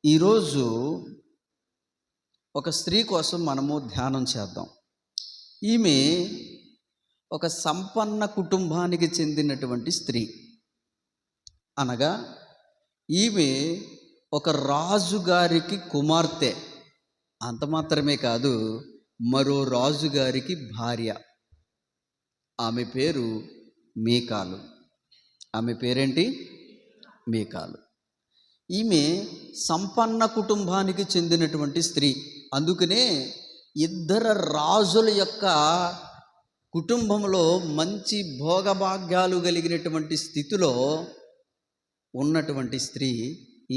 ఈరోజు ఒక స్త్రీ కోసం మనము ధ్యానం చేద్దాం. ఈమె ఒక సంపన్న కుటుంబానికి చెందినటువంటి స్త్రీ. అనగా ఈమె ఒక రాజుగారికి కుమార్తె. అంత మాత్రమే కాదు, మరో రాజుగారికి భార్య. ఆమె పేరు మీకాలు. ఆమె పేరేంటి? మీకాలు. ఈమె సంపన్న కుటుంబానికి చెందినటువంటి స్త్రీ. అందుకనే ఇద్దరు రాజుల యొక్క కుటుంబంలో మంచి భోగభాగ్యాలు కలిగినటువంటి స్థితిలో ఉన్నటువంటి స్త్రీ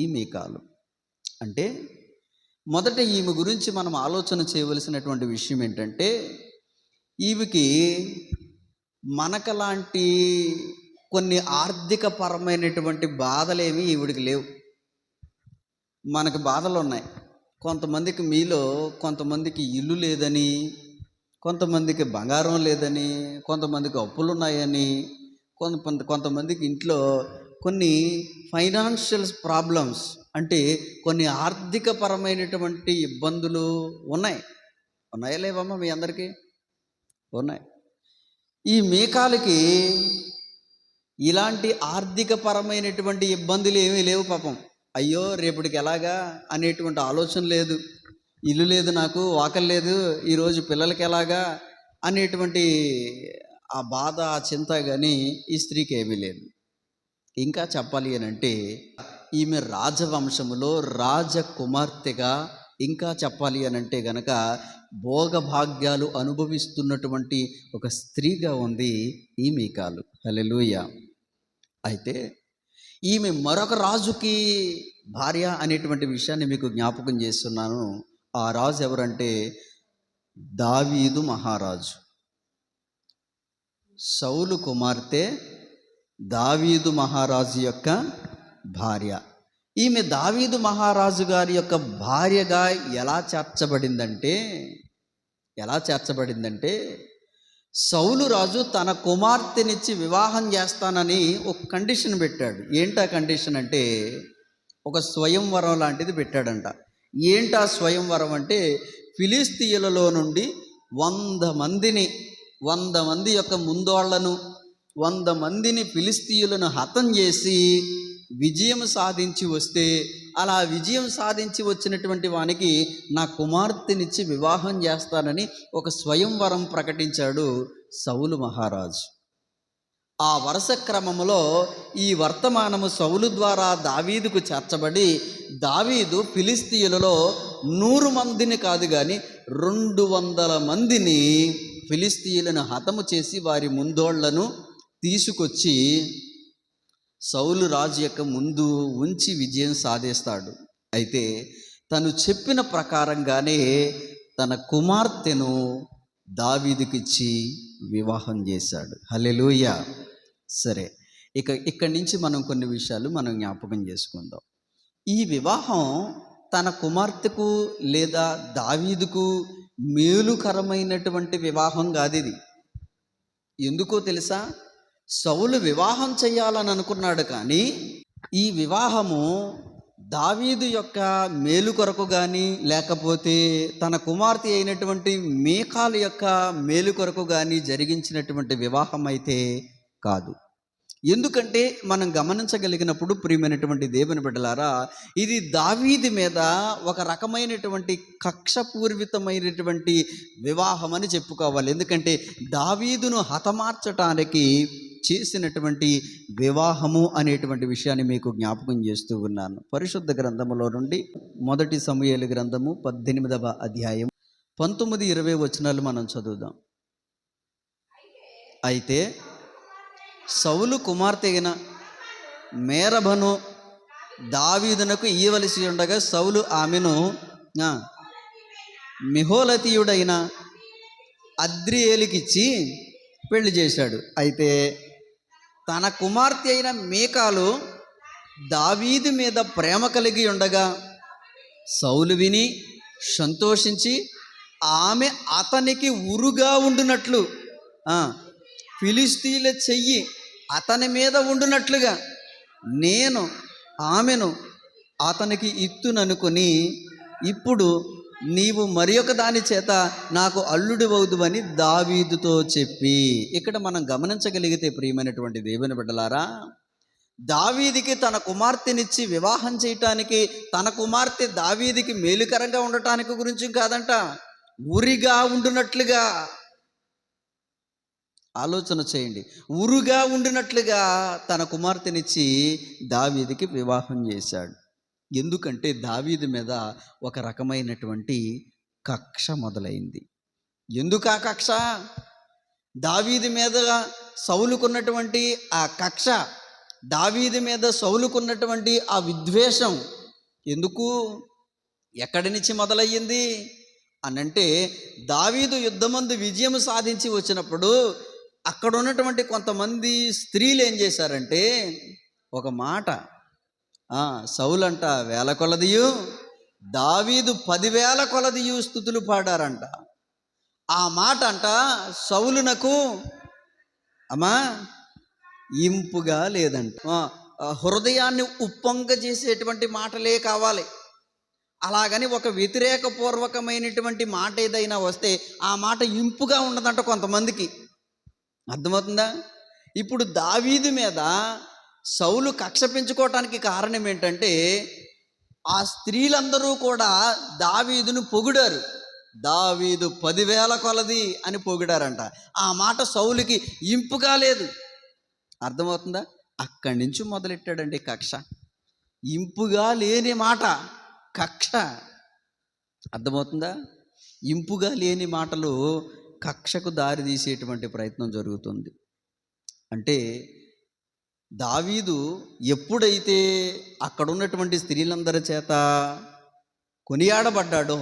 ఈ మీకాలు. అంటే మొదట ఈమె గురించి మనం ఆలోచన చేయవలసినటువంటి విషయం ఏంటంటే, ఈమెకి మనకలాంటి కొన్ని ఆర్థిక పరమైనటువంటి బాధలేమి ఈవిడికి లేవు. మనకు బాధలు ఉన్నాయి. కొంతమందికి మీలో కొంతమందికి ఇల్లు లేదని, కొంతమందికి బంగారం లేదని, కొంతమందికి అప్పులు ఉన్నాయని, కొంతమందికి ఇంట్లో కొన్ని ఫైనాన్షియల్ ప్రాబ్లమ్స్, అంటే కొన్ని ఆర్థిక పరమైనటువంటి ఇబ్బందులు ఉన్నాయా లేవమ్మా? మీ అందరికీ ఉన్నాయి. ఈ మీకాలకి ఇలాంటి ఆర్థిక పరమైనటువంటి ఇబ్బందులు ఏమీ లేవు పాపం. అయ్యో రేపటికి ఎలాగా అనేటువంటి ఆలోచన లేదు. ఇల్లు లేదు, నాకు వాకలు లేదు, ఈరోజు పిల్లలకి ఎలాగా అనేటువంటి ఆ బాధ, ఆ చింత కానీ ఈ స్త్రీకి ఏమీ లేదు. ఇంకా చెప్పాలి అని అంటే, ఈమె రాజవంశములో రాజకుమార్తెగా, ఇంకా చెప్పాలి అని అంటే గనక భోగభాగ్యాలు అనుభవిస్తున్నటువంటి ఒక స్త్రీగా ఉంది ఈ మీకాలు. హల్లెలూయా. అయితే ఈమె మరొక రాజుకి భార్య అనేటువంటి విషయాన్ని మీకు జ్ఞాపకం చేస్తున్నాను. ఆ రాజు ఎవరంటే దావీదు మహారాజు. సౌలు కుమార్తె దావీదు మహారాజు యొక్క భార్య. ఈమె దావీదు మహారాజు గారి యొక్క భార్యగా ఎలా చేర్చబడిందంటే సౌలు రాజు తన కుమార్తెనిచ్చి వివాహం చేస్తానని ఒక కండిషన్ పెట్టాడు. ఏంటా కండిషన్ అంటే, ఒక స్వయంవరం లాంటిది పెట్టాడంట. ఏంటా స్వయంవరం అంటే, ఫిలిస్తీయులలో నుండి 100 మంది యొక్క ముందోళ్లను, 100 మందిని ఫిలిస్తీయులను హతం చేసి విజయం సాధించి వస్తే, అలా విజయం సాధించి వచ్చినటువంటి వానికి నా కుమార్తెనిచ్చి వివాహం చేస్తానని ఒక స్వయంవరం ప్రకటించాడు సౌలు మహారాజు. ఆ వరుస క్రమంలో ఈ వర్తమానము సౌలు ద్వారా దావీదుకు చేర్చబడి, దావీదు ఫిలిస్తీయులలో 100 మందిని కాదు కానీ 200 మందిని ఫిలిస్తీయులను హతము చేసి వారి ముందోళ్లను తీసుకొచ్చి సౌలు రాజు యొక్క ముందు ఉంచి విజయం సాధిస్తాడు. అయితే తను చెప్పిన ప్రకారంగానే తన కుమార్తెను దావీదుకిచ్చి వివాహం చేశాడు. హల్లెలూయా. సరే, ఇక్కడి నుంచి మనం కొన్ని విషయాలు మనం జ్ఞాపకం చేసుకుందాం. ఈ వివాహం తన కుమార్తెకు లేదా దావీదుకు మేలుకరమైనటువంటి వివాహం కాదు ఇది. ఎందుకో తెలుసా? సౌలు వివాహం చేయాలని అనుకున్నాడు, కానీ ఈ వివాహము దావీదు యొక్క మేలు కొరకు కానీ, లేకపోతే తన కుమార్తె అయినటువంటి మీకాలు యొక్క మేలు కొరకు కానీ జరిగించినటువంటి వివాహం అయితే కాదు. ఎందుకంటే మనం గమనించగలిగినప్పుడు, ప్రియమైనటువంటి దేవుని బిడ్డలారా, ఇది దావీదు మీద ఒక రకమైనటువంటి కక్షపూరితమైనటువంటి వివాహం అని చెప్పుకోవాలి. ఎందుకంటే దావీదును హతమార్చటానికి చేసినటువంటి వివాహము అనేటువంటి విషయాన్ని మీకు జ్ఞాపకం చేస్తూ ఉన్నాను. పరిశుద్ధ గ్రంథములో నుండి 1 సమూయేలు గ్రంథము 18వ అధ్యాయం 19-20 వచనాలు మనం చదువుదాం. అయితే సౌలు కుమార్తె అయిన మేరబను దావీదునకు ఇయ్యవలసి ఉండగా సౌలు ఆమెను మెహోలతీయుడైన అద్రియేలుకిచ్చి పెళ్లి చేశాడు. అయితే తన కుమార్తె అయిన మీకాలు దావీదు మీద ప్రేమ కలిగి ఉండగా సౌలు విని సంతోషించి ఆమె అతనికి ఉరుగా ఉండునట్లు, ఫిలిస్తీయుల చెయ్యి అతని మీద ఉండునట్లుగా నేను ఆమెను అతనికి ఇత్తుననుకొని, ఇప్పుడు నీవు మరి ఒక దాని చేత నాకు అల్లుడు అవుదువని దావీదుతో చెప్పి. ఇక్కడ మనం గమనించగలిగితే ప్రియమైనటువంటి దేవుని బిడ్డలారా, దావీదికి తన కుమార్తెనిచ్చి వివాహం చేయటానికి, తన కుమార్తె దావీదికి మేలుకరంగా ఉండటానికి గురించి కాదంట, ఉరిగా ఉండునట్లుగా. ఆలోచన చేయండి. ఉరుగా ఉండినట్లుగా తన కుమార్తెనిచ్చి దావీదికి వివాహం చేశాడు. ఎందుకంటే దావీదు మీద ఒక రకమైనటువంటి కక్ష మొదలైంది. ఎందుకు ఆ కక్ష? దావీదు మీద సౌలుకున్నటువంటి ఆ కక్ష, దావీదు మీద సౌలుకున్నటువంటి ఆ విద్వేషం ఎందుకు, ఎక్కడి నుంచి మొదలయ్యింది అనంటే, దావీదు యుద్ధమందు విజయం సాధించి వచ్చినప్పుడు అక్కడ ఉన్నటువంటి కొంతమంది స్త్రీలు ఏం చేశారంటే, ఒక మాట, సౌలంట 1000 కొలదియు, దావీదు 10,000 కొలదియు స్తుతులు పాడారంట. ఆ మాట అంట సౌలునకు అమ్మా ఇంపుగా లేదంట. హృదయాన్ని ఉప్పొంగ చేసేటువంటి మాటలే కావాలి. అలాగని ఒక వ్యతిరేకపూర్వకమైనటువంటి మాట ఏదైనా వస్తే ఆ మాట ఇంపుగా ఉండదంట కొంతమందికి. అర్థమవుతుందా? ఇప్పుడు దావీదు మీద సౌలు కక్ష పెంచుకోవటానికి కారణం ఏంటంటే, ఆ స్త్రీలందరూ కూడా దావీదును పొగిడారు. దావీదు 10,000 కొలది అని పొగిడారంట. ఆ మాట సౌలుకి ఇంపుగా లేదు. అర్థమవుతుందా? అక్కడి నుంచి మొదలెట్టాడండి కక్ష. ఇంపుగా లేని మాట కక్ష. అర్థమవుతుందా? ఇంపుగా లేని మాటలు కక్షకు దారి తీసేటువంటి ప్రయత్నం జరుగుతుంది. అంటే దావీదు ఎప్పుడైతే అక్కడ ఉన్నటువంటి స్త్రీలందరి చేత కొనియాడబడ్డాడో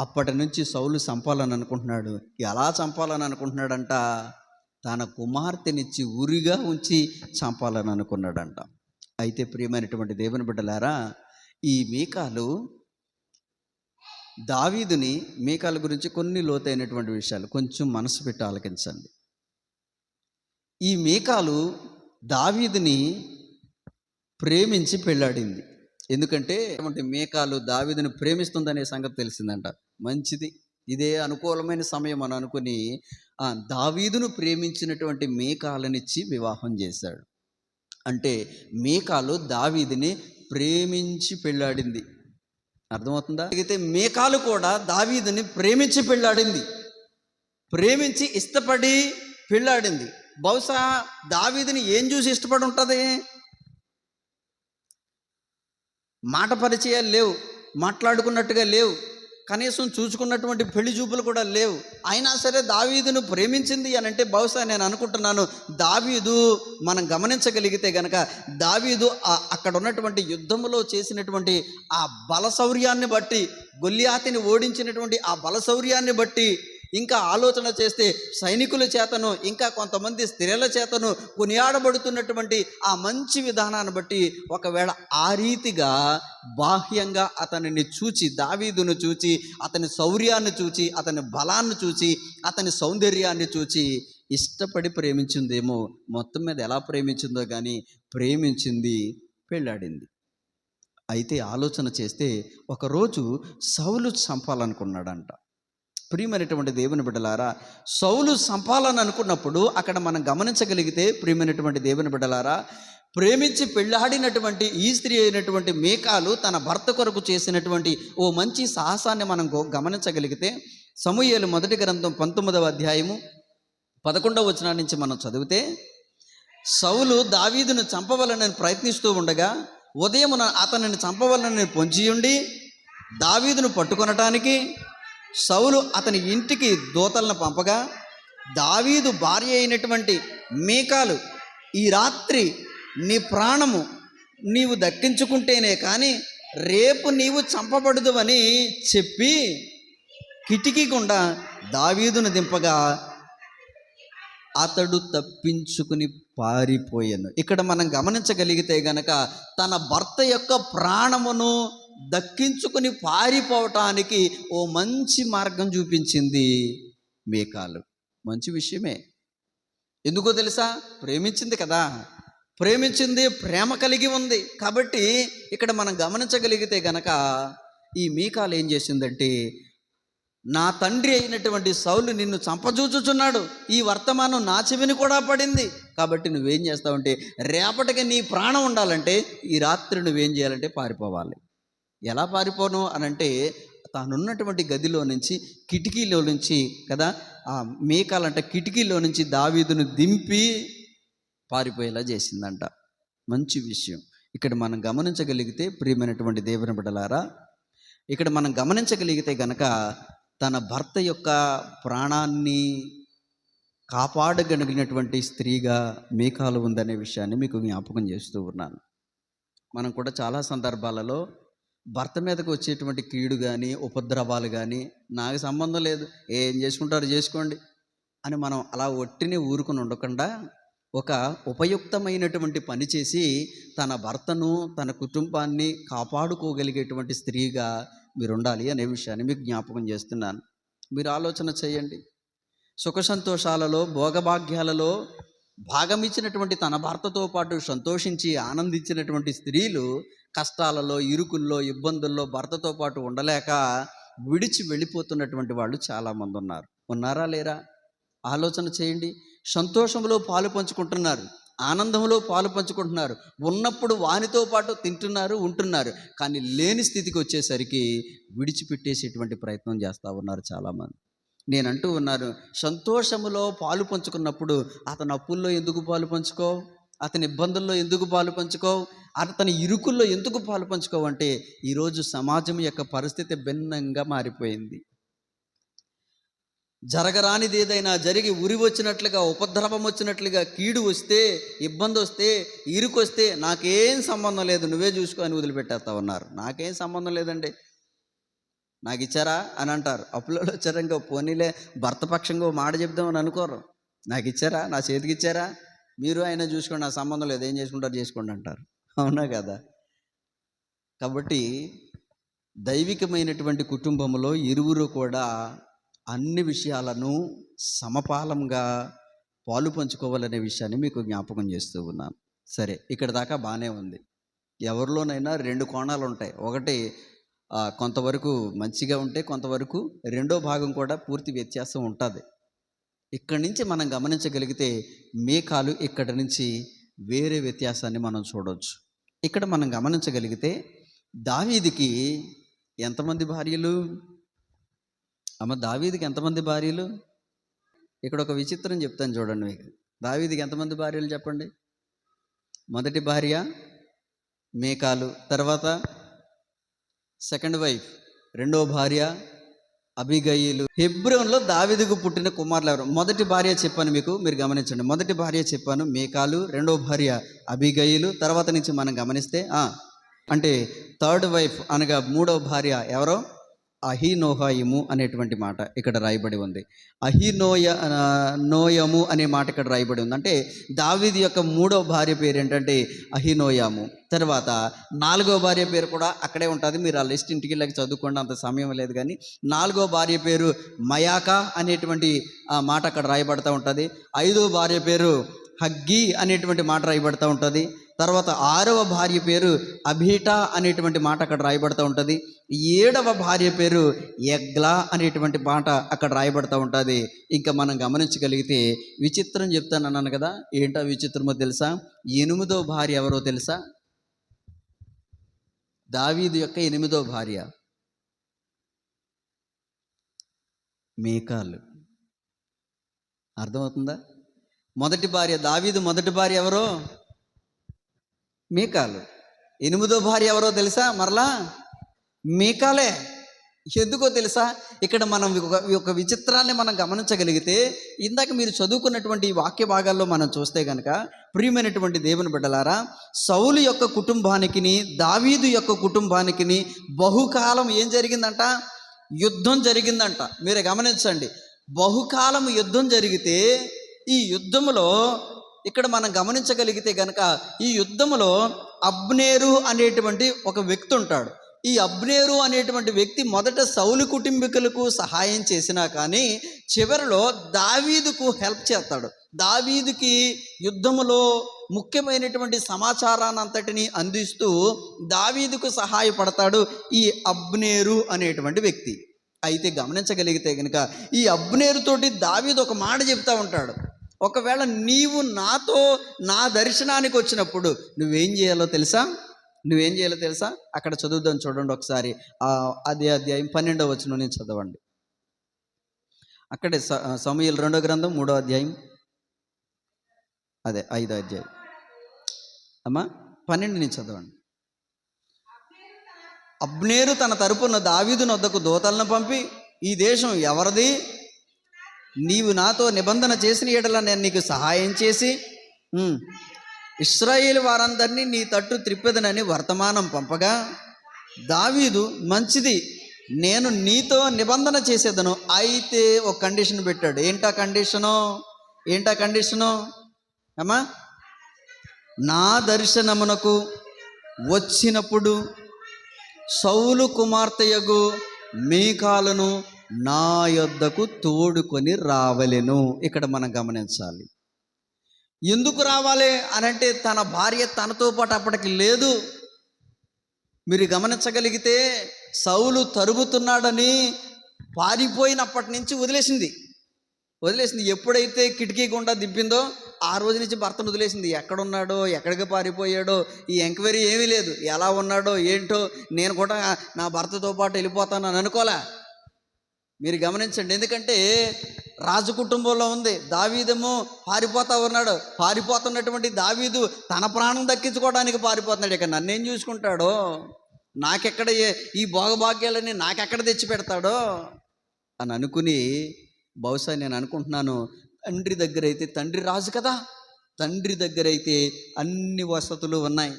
అప్పటి నుంచి సౌలు చంపాలని అనుకుంటున్నాడు. ఎలా చంపాలని అనుకుంటున్నాడంట? తన కుమార్తెనిచ్చి ఉరిగా ఉంచి చంపాలని అనుకున్నాడంట. అయితే ప్రియమైనటువంటి దేవుని బిడ్డలారా, ఈ మీకాలు దావీదుని, మీకాల గురించి కొన్ని లోతైనటువంటి విషయాలు కొంచెం మనసు పెట్టి ఆలకించండి. ఈ మీకాలు దావీదుని ప్రేమించి పెళ్ళాడింది. ఎందుకంటే మీకాలు దావీదుని ప్రేమిస్తుందనే సంగతి తెలిసిందంట. మంచిది, ఇదే అనుకూలమైన సమయం అని అనుకుని దావీదును ప్రేమించినటువంటి మీకాలనిచ్చి వివాహం చేశాడు. అంటే మీకాలు దావీదుని ప్రేమించి పెళ్ళాడింది. అర్థమవుతుందా? అయితే మీకాలు కూడా దావీదుని ప్రేమించి పెళ్ళాడింది, ప్రేమించి ఇష్టపడి పెళ్ళాడింది. బహుశా దావీదుని ఏం చూసి ఇష్టపడి ఉంటుంది? మాట పరిచయాలు లేవు, మాట్లాడుకున్నట్టుగా లేవు, కనీసం చూసుకున్నటువంటి పెళ్లి చూపులు కూడా లేవు. అయినా సరే దావీదును ప్రేమించింది అని అంటే బహుశా నేను అనుకుంటున్నాను, దావీదు మనం గమనించగలిగితే గనక దావీదు అక్కడ ఉన్నటువంటి యుద్ధములో చేసినటువంటి ఆ బలశౌర్యాన్ని బట్టి, గొల్లియాతుని ఓడించినటువంటి ఆ బలశౌర్యాన్ని బట్టి, ఇంకా ఆలోచన చేస్తే సైనికుల చేతను, ఇంకా కొంతమంది స్త్రీల చేతను కొనియాడబడుతున్నటువంటి ఆ మంచి విధానాన్ని బట్టి, ఒకవేళ ఆ రీతిగా బాహ్యంగా అతనిని చూచి, దావీదును చూచి, అతని శౌర్యాన్ని చూచి, అతని బలాన్ని చూచి, అతని సౌందర్యాన్ని చూచి ఇష్టపడి ప్రేమించిందేమో. మొత్తం మీద ఎలా ప్రేమించిందో కానీ ప్రేమించింది, పెళ్ళాడింది. అయితే ఆలోచన చేస్తే ఒకరోజు సౌలు చంపాలనుకున్నాడంట. ప్రియమైనటువంటి దేవుని బిడ్డలారా, సౌలు చంపాలని అనుకున్నప్పుడు అక్కడ మనం గమనించగలిగితే, ప్రియమైనటువంటి దేవుని బిడ్డలారా, ప్రేమించి పెళ్ళాడినటువంటి ఈ స్త్రీ అయినటువంటి మీకాలు తన భర్త కొరకు చేసినటువంటి ఓ మంచి సాహసాన్ని మనం గమనించగలిగితే, సమూయేలు మొదటి గ్రంథం 19వ అధ్యాయము 11వ వచనం నుంచి మనం చదివితే, సౌలు దావీదును చంపవలనని ప్రయత్నిస్తూ ఉండగా ఉదయమున అతనిని చంపవలనని పొంచియుండి దావీదును పట్టుకొనటానికి సౌలు అతని ఇంటికి దూతలను పంపగా, దావీదు భార్య అయినటువంటి మీకాలు, ఈ రాత్రి నీ ప్రాణము నీవు దక్కించుకుంటేనే కానీ రేపు నీవు చంపబడదువని చెప్పి కిటికీ గుండా దావీదును దింపగా అతడు తప్పించుకుని పారిపోయాను. ఇక్కడ మనం గమనించగలిగితే గనక తన భర్త యొక్క ప్రాణమును దక్కించుకుని పారిపోవటానికి ఓ మంచి మార్గం చూపించింది మీకాలు. మంచి విషయమే. ఎందుకో తెలుసా? ప్రేమించింది కదా, ప్రేమించింది, ప్రేమ కలిగి ఉంది. కాబట్టి ఇక్కడ మనం గమనించగలిగితే గనక ఈ మీకాలు ఏం చేసిందంటే, నా తండ్రి అయినటువంటి సౌలు నిన్ను చంపజూచుచున్నాడు, ఈ వర్తమానం నా చెవిని కూడా పడింది. కాబట్టి నువ్వేం చేస్తావంటే, రేపటికి నీ ప్రాణం ఉండాలంటే ఈ రాత్రి నువ్వేం చేయాలంటే పారిపోవాలి. ఎలా పారిపోను అనంటే, తానున్నటువంటి గదిలో నుంచి, కిటికీలో నుంచి కదా, ఆ మీకాలంట కిటికీలో నుంచి దావీదును దింపి పారిపోయేలా చేసిందంట. మంచి విషయం. ఇక్కడ మనం గమనించగలిగితే ప్రియమైనటువంటి దేవుని బిడ్డలారా, ఇక్కడ మనం గమనించగలిగితే గనక తన భర్త యొక్క ప్రాణాన్ని కాపాడగలిగినటువంటి స్త్రీగా మీకాలు ఉందనే విషయాన్ని మీకు జ్ఞాపకం చేస్తూ ఉన్నాను. మనం కూడా చాలా సందర్భాలలో భర్త మీదకు వచ్చేటువంటి కీడు కానీ, ఉపద్రవాలు కానీ, నాకు సంబంధం లేదు, ఏం చేసుకుంటారో చేసుకోండి అని మనం అలా ఒట్టిని ఊరుకుని ఉండకుండా, ఒక ఉపయుక్తమైనటువంటి పని చేసి తన భర్తను, తన కుటుంబాన్ని కాపాడుకోగలిగేటువంటి స్త్రీగా మీరు ఉండాలి అనే విషయాన్ని మీకు జ్ఞాపకం చేస్తున్నాను. మీరు ఆలోచన చేయండి. సుఖ సంతోషాలలో, భోగభాగ్యాలలో భాగమిచ్చినటువంటి తన భర్తతో పాటు సంతోషించి ఆనందించినటువంటి స్త్రీలు కష్టాలలో, ఇరుకుల్లో, ఇబ్బందుల్లో భర్తతో పాటు ఉండలేక విడిచి వెళ్ళిపోతున్నటువంటి వాళ్ళు చాలామంది ఉన్నారు. ఉన్నారా లేరా? ఆలోచన చేయండి. సంతోషంలో పాలు పంచుకుంటున్నారు, ఆనందంలో పాలు పంచుకుంటున్నారు, ఉన్నప్పుడు వానితో పాటు తింటున్నారు, ఉంటున్నారు. కానీ లేని స్థితికి వచ్చేసరికి విడిచిపెట్టేసేటువంటి ప్రయత్నం చేస్తూ ఉన్నారు చాలామంది. నేను అంటూ ఉన్నాను, సంతోషములో పాలు పంచుకున్నప్పుడు అతని అప్పుల్లో ఎందుకు పాలు పంచుకో, అతని ఇబ్బందుల్లో ఎందుకు పాలు పంచుకో, అతని ఇరుకుల్లో ఎందుకు పాలు పంచుకోవంటే, ఈరోజు సమాజం యొక్క పరిస్థితి భిన్నంగా మారిపోయింది. జరగరానిది ఏదైనా జరిగి ఉరి వచ్చినట్లుగా, ఉపద్రవం వచ్చినట్లుగా, కీడు వస్తే, ఇబ్బంది వస్తే, ఇరుకు వస్తే నాకేం సంబంధం లేదు, నువ్వే చూసుకో అని వదిలిపెట్టేస్తా ఉన్నారు. నాకేం సంబంధం లేదండి, నాకు ఇచ్చారా అని అంటారు. అప్పులలో వచ్చారా, ఇంకా పోనీలే భర్త పక్షంగా మాట చెప్దామని అనుకోరు. నాకు ఇచ్చారా, నా చేతికి ఇచ్చారా, మీరు ఆయన చూసుకోండి, నా సంబంధం లేదు, ఏం చేసుకుంటారు చేసుకోండి అంటారు. అవునా కదా? కాబట్టి దైవికమైనటువంటి కుటుంబంలో ఇరువురు కూడా అన్ని విషయాలను సమపాలంగా పాలు పంచుకోవాలనే విషయాన్ని మీకు జ్ఞాపకం చేస్తూ ఉన్నాను. సరే, ఇక్కడ దాకా బాగానే ఉంది. ఎవరిలోనైనా రెండు కోణాలు ఉంటాయి. ఒకటి కొంతవరకు మంచిగా ఉంటే, కొంతవరకు రెండో భాగం కూడా పూర్తి వ్యత్యాసం ఉంటుంది. ఇక్కడి నుంచి మనం గమనించగలిగితే మీకాలు ఇక్కడి నుంచి వేరే వ్యత్యాసాన్ని మనం చూడవచ్చు. ఇక్కడ మనం గమనించగలిగితే దావీదుకి ఎంతమంది భార్యలు? దావీదుకి ఎంతమంది భార్యలు? ఇక్కడ ఒక విచిత్రం చెప్తాను చూడండి మీకు. దావీదుకి ఎంతమంది భార్యలు చెప్పండి? మొదటి భార్య మీకాలు, తర్వాత సెకండ్ వైఫ్, రెండో భార్య అబీగయీలు. హెబ్రోన్లో దావీదుకు పుట్టిన కుమారులు ఎవరు? మొదటి భార్య చెప్పాను మీకు, మీరు గమనించండి. మొదటి భార్య చెప్పాను మీకాలు, రెండో భార్య అబీగయీలు. తర్వాత నుంచి మనం గమనిస్తే అంటే థర్డ్ వైఫ్ అనగా మూడవ భార్య ఎవరో? అహీనోహాయిము అనేటువంటి మాట ఇక్కడ రాయబడి ఉంది. నోయము అనే మాట ఇక్కడ రాయబడి ఉంది. అంటే దావీదు యొక్క మూడవ భార్య పేరు ఏంటంటే అహీనోయాము. తర్వాత నాలుగో భార్య పేరు కూడా అక్కడే ఉంటుంది. మీరు ఆ లిస్ట్ ఇంటికి వెళ్ళి చదువుకోండి, అంత సమయం లేదు. కానీ నాలుగో భార్య పేరు మయాకా అనేటువంటి మాట అక్కడ రాయబడుతూ ఉంటుంది. ఐదో భార్య పేరు హగ్గీ అనేటువంటి మాట రాయబడుతూ ఉంటుంది. తర్వాత ఆరవ భార్య పేరు అబీటా అనేటువంటి మాట అక్కడ రాయబడుతూ ఉంటుంది. ఏడవ భార్య పేరు ఎగ్లా అనేటువంటి మాట అక్కడ రాయబడుతూ ఉంటుంది. ఇంకా మనం గమనించగలిగితే విచిత్రం చెప్తాను అన్నాను కదా, ఏంటో విచిత్రమో తెలుసా? ఎనిమిదో భార్య ఎవరో తెలుసా? దావీదు యొక్క ఎనిమిదో భార్య మీకాలు. అర్థమవుతుందా? మొదటి భార్య దావీదు మొదటి భార్య ఎవరో? మీకాలు. ఎనిమిదో భార్య ఎవరో తెలుసా? మరలా మీకాలే. ఎందుకో తెలుసా? ఇక్కడ మనం ఒక విచిత్రాన్ని మనం గమనించగలిగితే, ఇందాక మీరు చదువుకున్నటువంటి ఈ వాక్య భాగాల్లో మనం చూస్తే కనుక, ప్రియమైనటువంటి దేవుని బిడ్డలారా, సౌలు యొక్క కుటుంబానికి, దావీదు యొక్క కుటుంబానికి బహుకాలం ఏం జరిగిందంట? యుద్ధం జరిగిందంట. మీరు గమనించండి, బహుకాలం యుద్ధం జరిగితే, ఈ యుద్ధములో ఇక్కడ మనం గమనించగలిగితే కనుక, ఈ యుద్ధములో అబ్నేరు అనేటువంటి ఒక వ్యక్తి ఉంటాడు. ఈ అబ్నేరు అనేటువంటి వ్యక్తి మొదట సౌలు కుటుంబీకులకు సహాయం చేసినా కానీ చివరిలో దావీదుకు హెల్ప్ చేస్తాడు. దావీదుకి యుద్ధములో ముఖ్యమైనటువంటి సమాచారాన్ని అంతటిని అందిస్తూ దావీదుకు సహాయపడతాడు ఈ అబ్నేరు అనేటువంటి వ్యక్తి. అయితే గమనించగలిగితే కనుక ఈ అబ్నేరుతోటి దావీదు ఒక మాట చెప్తా ఉంటాడు, ఒకవేళ నీవు నాతో నా దర్శనానికి వచ్చినప్పుడు నువ్వేం చేయాలో తెలుసా? అక్కడ చదువుదాం చూడండి ఒకసారి. అదే అధ్యాయం 12వ వచనం నుంచి చదవండి. అక్కడే సమూయేలు 2వ గ్రంథం 3వ అధ్యాయం, అదే 5వ అధ్యాయం అమ్మా 12 నుంచి చదవండి. అబ్నేరు తన తరపున దావీదు నొద్దకు దూతలను పంపి, ఈ దేశం ఎవరిది? నీవు నాతో నిబంధన చేసిన యెడల నేను నీకు సహాయం చేసి ఇశ్రాయేలు వారందరినీ నీ తట్టు త్రిప్పెదనని వర్తమానం పంపగా, దావీదు మంచిది, నేను నీతో నిబంధన చేసేదను, అయితే ఒక కండిషన్ పెట్టాడు. ఏంటా కండిషను అమ్మా? నా దర్శనమునకు వచ్చినప్పుడు సౌలు కుమార్తెయగు మీకాలును నా యొద్దకు తోడుకొని రావలెను. ఇక్కడ మనం గమనించాలి, ఎందుకు రావాలి అనంటే తన భార్య తనతో పాటు అప్పటికి లేదు. మీరు గమనించగలిగితే సౌలు తరుగుతున్నాడని పారిపోయినప్పటి నుంచి వదిలేసింది. ఎప్పుడైతే కిటికీ గుండా దింపిందో ఆ రోజు నుంచి భర్తను వదిలేసింది. ఎక్కడున్నాడో, ఎక్కడికి పారిపోయాడో, ఈ ఎంక్వైరీ ఏమీ లేదు. ఎలా ఉన్నాడో ఏంటో, నేను కూడా నా భర్తతో పాటు వెళ్ళిపోతాను అని అనుకోలే. మీరు గమనించండి, ఎందుకంటే రాజు కుటుంబంలో ఉంది. దావీదేమో పారిపోతున్నటువంటి దావీదు తన ప్రాణం దక్కించుకోవడానికి పారిపోతున్నాడు. ఇక నన్నేం చూసుకుంటాడో, నాకెక్కడ ఈ భోగభాగ్యాలని నాకెక్కడ తెచ్చి పెడతాడో అని అనుకుని, బహుశా నేను అనుకుంటున్నాను, తండ్రి దగ్గర అయితే, తండ్రి రాజు కదా, తండ్రి దగ్గర అయితే అన్ని వసతులు ఉన్నాయి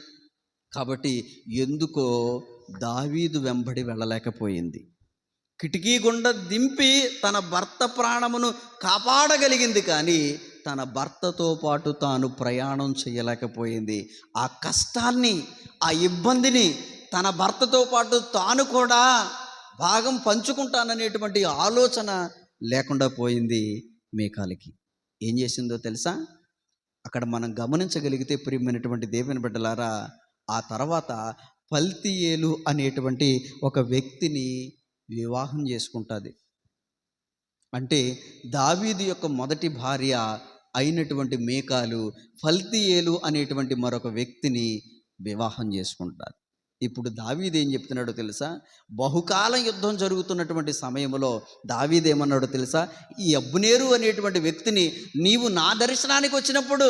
కాబట్టి ఎందుకో దావీదు వెంబడి వెళ్ళలేకపోయింది. కిటికీ గుండా దింపి తన భర్త ప్రాణమును కాపాడగలిగింది, కానీ తన భర్తతో పాటు తాను ప్రయాణం చేయలేకపోయింది. ఆ కష్టాన్ని, ఆ ఇబ్బందిని తన భర్తతో పాటు తాను కూడా భాగం పంచుకుంటాననేటువంటి ఆలోచన లేకుండా పోయింది మీకాలికి. ఏం చేసిందో తెలుసా? అక్కడ మనం గమనించగలిగితే ప్రియమైనటువంటి దేవుని బిడ్డలారా, ఆ తర్వాత పల్తీయేలు అనేటువంటి ఒక వ్యక్తిని వివాహం చేసుకుంటుంది. అంటే దావీదు యొక్క మొదటి భార్య అయినటువంటి మీకాలు పల్తీయేలు అనేటువంటి మరొక వ్యక్తిని వివాహం చేసుకుంటారు. ఇప్పుడు దావీదు ఏం చెప్తున్నాడో తెలుసా? బహుకాలం యుద్ధం జరుగుతున్నటువంటి సమయంలో దావీదు ఏమన్నాడో తెలుసా? ఈ అబ్నేరు అనేటువంటి వ్యక్తిని నీవు నా దర్శనానికి వచ్చినప్పుడు,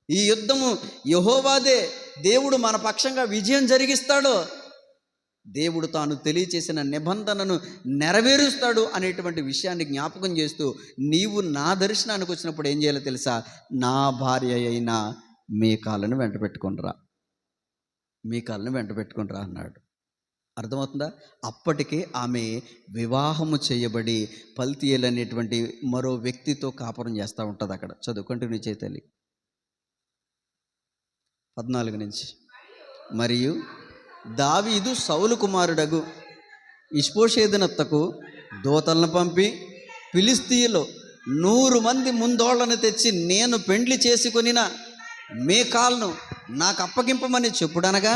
ఈ యుద్ధము యెహోవాదే, దేవుడు మన పక్షంగా విజయం జరిగిస్తాడు, దేవుడు తాను తెలియచేసిన నిబంధనను నెరవేరుస్తాడు అనేటువంటి విషయాన్ని జ్ఞాపకం చేస్తూ, నీవు నా దర్శనానికి వచ్చినప్పుడు ఏం చేయాలో తెలుసా? నా భార్య అయిన మీకాలను వెంట పెట్టుకుని రా అన్నాడు. అర్థమవుతుందా? అప్పటికే ఆమె వివాహము చేయబడి పల్తీయేలు అనేటువంటి మరో వ్యక్తితో కాపురం చేస్తూ ఉంటుంది. అక్కడ కంటిన్యూ చేయి తల్లి. 14 నుంచి. మరియు దావీదు సౌలు కుమారుడగు ఇష్బోషెతు దూతలను పంపి, ఫిలిష్తీయులు 100 మంది ముందోళ్లను తెచ్చి నేను పెండ్లి చేసుకొనిన మీకాల్ను నాకు అప్పగింపమని చెప్పుడనగా,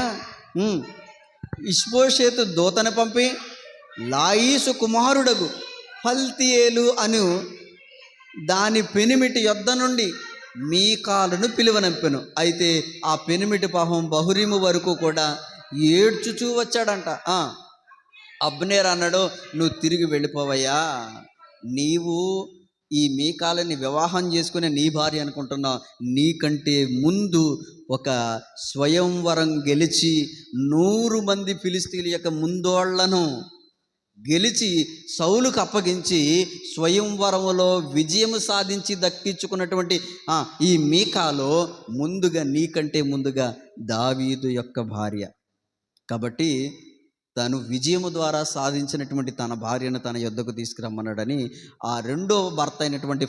ఇష్బోషెతు దూతను పంపి లాయీసు కుమారుడగు పల్తీయేలు అను దాని పెనిమిటి యొద్ద నుండి మీకాలును పిలువనంపెను. అయితే ఆ పెనిమిటి పాపం బహురీము వరకు కూడా ఏడ్చుచూ వచ్చాడంట. అబ్నేర్ అన్నాడు, నువ్వు తిరిగి వెళ్ళిపోవయ్యా, నీవు ఈ మీకాలని వివాహం చేసుకునే నీ భార్య అనుకుంటున్నావు, నీకంటే ముందు ఒక స్వయంవరం గెలిచి 100 మంది ఫిలిష్తీయుల యొక్క ముందోళ్లను గెలిచి సౌలుకు అప్పగించి స్వయంవరములో విజయము సాధించి దక్కించుకున్నటువంటి ఈ మీకాలో నీకంటే ముందుగా దావీదు యొక్క భార్య. కాబట్టి తను విజయము ద్వారా సాధించినటువంటి తన భార్యను తన యొద్దకు తీసుకురమ్మన్నాడని ఆ రెండో భర్త అయినటువంటి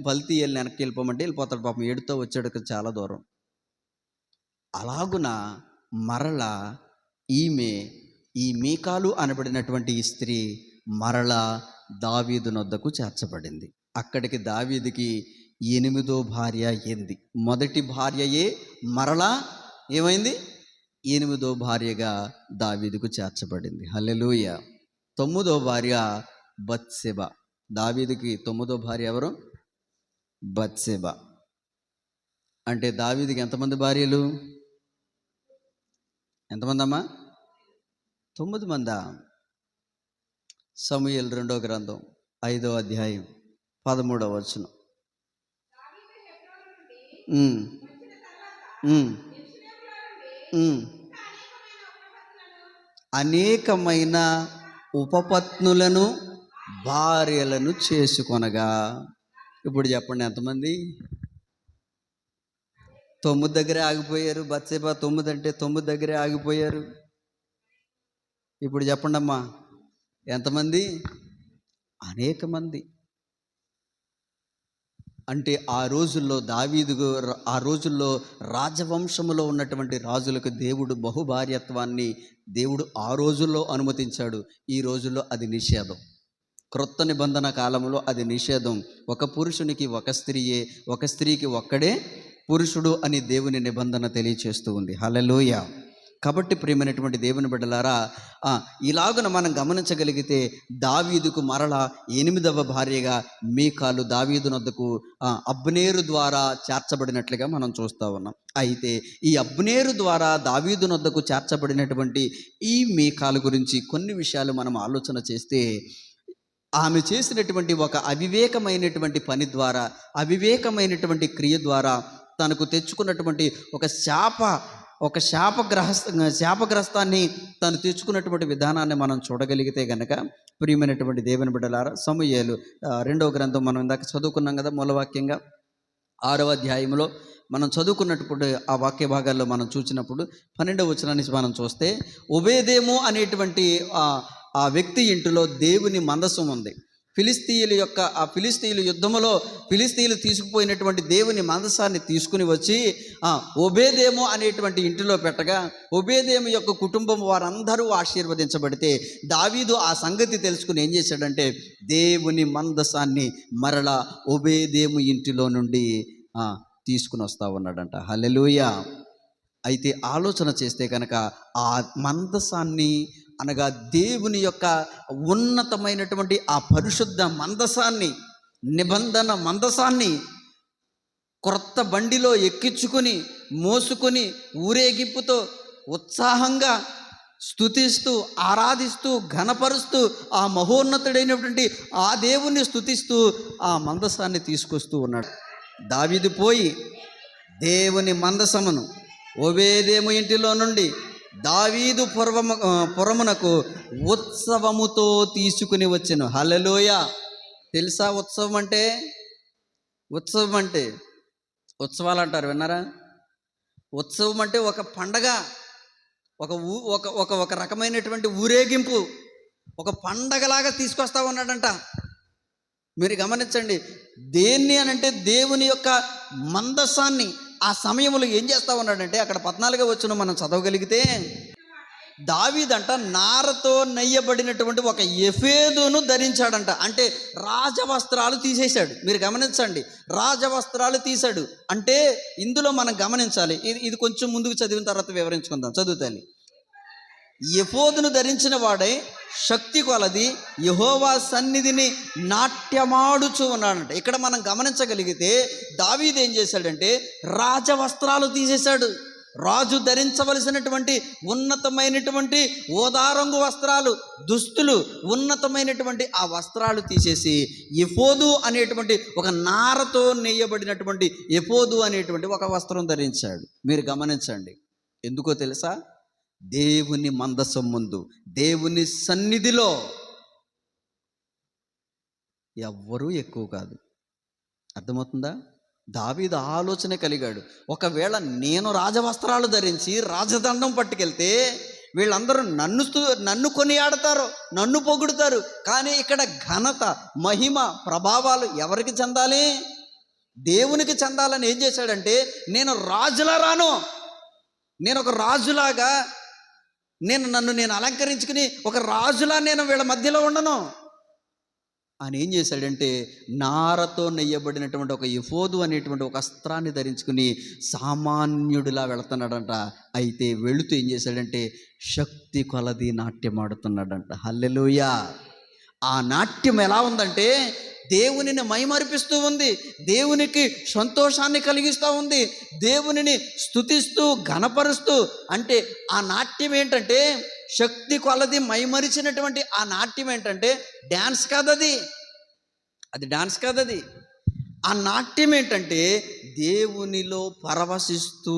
పల్తీయేలుని వెనక్కి వెళ్ళిపోతాడు. పాపం ఏడుతో వచ్చాడు చాలా దూరం. అలాగున మరల ఈ మీకాలు అనబడినటువంటి ఈ స్త్రీ మరల దావీదు నొద్దకు చేర్చబడింది. అక్కడికి దావీదుకి ఎనిమిదో భార్య అయింది. మొదటి భార్యయే మరలా ఏమైంది? ఎనిమిదో భార్యగా దావీదుకు చేర్చబడింది. హల్లెలూయా. తొమ్మిదో భార్య బత్షెబ. దావీదుకి తొమ్మిదో భార్య ఎవరు? బత్షెబ. అంటే దావీదుకి ఎంతమంది భార్యలు? ఎంతమంది అమ్మా? 9 మందా? సమూయేలు 2వ గ్రంథం 5వ అధ్యాయం 13వ వచనం. అనేకమైన ఉపపత్నులను భార్యలను చేసుకొనగా. ఇప్పుడు చెప్పండి ఎంతమంది? 9 దగ్గరే ఆగిపోయారు. బత్షెబ 9 అంటే 9 దగ్గరే ఆగిపోయారు. ఇప్పుడు చెప్పండి అమ్మా ఎంతమంది? అనేక మంది. అంటే ఆ రోజుల్లో రాజవంశములో ఉన్నటువంటి రాజులకు దేవుడు బహుభార్యత్వాన్ని దేవుడు ఆ రోజుల్లో అనుమతించాడు. ఈ రోజుల్లో అది నిషేధం. క్రొత్త నిబంధన కాలంలో అది నిషేధం. ఒక పురుషునికి ఒక స్త్రీయే, ఒక స్త్రీకి ఒక్కడే పురుషుడు అని దేవుని నిబంధన తెలియచేస్తూ ఉంది. హల్లెలూయా. కాబట్టి ప్రియమైనటువంటి దేవుని బిడ్డలారా, ఇలాగున మనం గమనించగలిగితే దావీదుకు మరలా 8వ భార్యగా మీకాలు దావీదునొద్దకు అబ్నేరు ద్వారా చేర్చబడినట్లుగా మనం చూస్తూ ఉన్నాం. అయితే ఈ అబ్నేరు ద్వారా దావీదునొద్దకు చేర్చబడినటువంటి ఈ మీకాలు గురించి కొన్ని విషయాలు మనం ఆలోచన చేస్తే, ఆమె చేసినటువంటి ఒక అవివేకమైనటువంటి పని ద్వారా, అవివేకమైనటువంటి క్రియ ద్వారా తనకు తెచ్చుకున్నటువంటి ఒక శాపగ్రస్తాన్ని తను తెచ్చుకున్నటువంటి విధానాన్ని మనం చూడగలిగితే గనక ప్రియమైనటువంటి దేవుని బిడ్డలారా, సమూయేలు 2వ గ్రంథం మనం ఇందాక చదువుకున్నాం కదా, మూలవాక్యంగా 6వ అధ్యాయంలో మనం చదువుకున్నప్పుడు ఆ వాక్య భాగాల్లో మనం చూసినప్పుడు 12వ వచనాన్ని మనం చూస్తే, ఒబేదేము అనేటువంటి ఆ వ్యక్తి ఇంటిలో దేవుని మందసం ఉంది. ఫిలిస్తీయుల యుద్ధములో ఫిలిస్తీయులు తీసుకుపోయినటువంటి దేవుని మందసాన్ని తీసుకుని వచ్చి ఒబేదేము అనేటువంటి ఇంటిలో పెట్టగా, ఒబేదేము యొక్క కుటుంబం వారందరూ ఆశీర్వదించబడితే, దావీదు ఆ సంగతి తెలుసుకుని ఏం చేశాడంటే దేవుని మందసాన్ని మరలా ఒబేదేము ఇంటిలో నుండి తీసుకుని వస్తా ఉన్నాడంట. హల్లెలూయా. అయితే ఆలోచన చేస్తే కనుక ఆ మందసాన్ని అనగా దేవుని యొక్క ఉన్నతమైనటువంటి ఆ పరిశుద్ధ మందసాన్ని, నిబంధన మందసాన్ని క్రొత్త బండిలో ఎక్కించుకొని మోసుకొని ఊరేగింపుతో ఉత్సాహంగా స్తుతిస్తూ ఆరాధిస్తూ ఘనపరుస్తూ ఆ మహోన్నతుడైనటువంటి ఆ దేవుణ్ణి స్తుతిస్తూ ఆ మందసాన్ని తీసుకొస్తూ ఉన్నాడు. దావీదు పోయి దేవుని మందసమును ఒబేదేము ఇంటిలో నుండి దావీదు పురమునకు ఉత్సవముతో తీసుకుని వచ్చెను. హల్లెలూయా. తెలుసా ఉత్సవం అంటే? ఉత్సవాలు అంటారు, విన్నారా? ఉత్సవం అంటే ఒక పండగ, ఒక రకమైనటువంటి ఊరేగింపు, ఒక పండగలాగా తీసుకొస్తా ఉన్నాడంట. మీరు గమనించండి. దేన్ని అనంటే దేవుని యొక్క మందసాన్ని ఆ సమయంలో ఏం చేస్తా ఉన్నాడంటే, అక్కడ 14వ వచనం మనం చదవగలిగితే, దావీదంట నారతో నెయ్యబడినటువంటి ఒక ఎఫేదును ధరించాడంట. అంటే రాజవస్త్రాలు తీసేశాడు. మీరు గమనించండి, రాజవస్త్రాలు తీశాడు అంటే ఇందులో మనం గమనించాలి. ఇది కొంచెం ముందుకు చదివిన తర్వాత వివరించుకుందాం. చదువుతాను. ఎఫోదును ధరించిన వాడై శక్తి కొలది యెహోవా సన్నిధిని నాట్యమాడుచు ఉన్నాడంట. ఇక్కడ మనం గమనించగలిగితే దావీదు ఏం చేశాడంటే రాజవస్త్రాలు తీసేశాడు. రాజు ధరించవలసినటువంటి ఉన్నతమైనటువంటి ఓదారంగు వస్త్రాలు, దుస్తులు, ఉన్నతమైనటువంటి ఆ వస్త్రాలు తీసేసి ఎఫోదు అనేటువంటి ఒక నారతో నెయ్యబడినటువంటి ఎఫోదు అనేటువంటి ఒక వస్త్రం ధరించాడు. మీరు గమనించండి. ఎందుకో తెలుసా? దేవుని మందసం ముందు, దేవుని సన్నిధిలో ఎవ్వరూ ఎక్కువ కాదు. అర్థమవుతుందా? దావీదు ఆలోచన కలిగాడు. ఒకవేళ నేను రాజవస్త్రాలు ధరించి రాజదండం పట్టుకెళ్తే వీళ్ళందరూ నన్ను కొనియాడతారు, నన్ను పొగుడుతారు. కానీ ఇక్కడ ఘనత, మహిమ, ప్రభావాలు ఎవరికి చెందాలి? దేవునికి చెందాలని ఏం చేశాడంటే, నేను రాజులా రాను, నేను ఒక రాజులాగా నన్ను అలంకరించుకుని ఒక రాజులా నేను వీళ్ళ మధ్యలో ఉండను. ఆయన ఏం చేశాడంటే నారతో నెయ్యబడినటువంటి ఒక ఎఫోదు అనేటువంటి ఒక అస్త్రాన్ని ధరించుకుని సామాన్యుడిలా వెళుతున్నాడంట. అయితే వెళుతూ ఏం చేశాడంటే శక్తి కొలది నాట్యం ఆడుతున్నాడంట. హల్లెలూయా. ఆ నాట్యం ఎలా ఉందంటే దేవునిని మైమరిపిస్తూ ఉంది, దేవునికి సంతోషాన్ని కలిగిస్తూ ఉంది, దేవునిని స్తుతిస్తూ ఘనపరుస్తూ. అంటే ఆ నాట్యం ఏంటంటే శక్తి కొలది మైమరిచినటువంటి ఆ నాట్యం ఏంటంటే డ్యాన్స్ కాదది, అది డ్యాన్స్ కాదది. ఆ నాట్యం ఏంటంటే దేవునిలో పరవశిస్తూ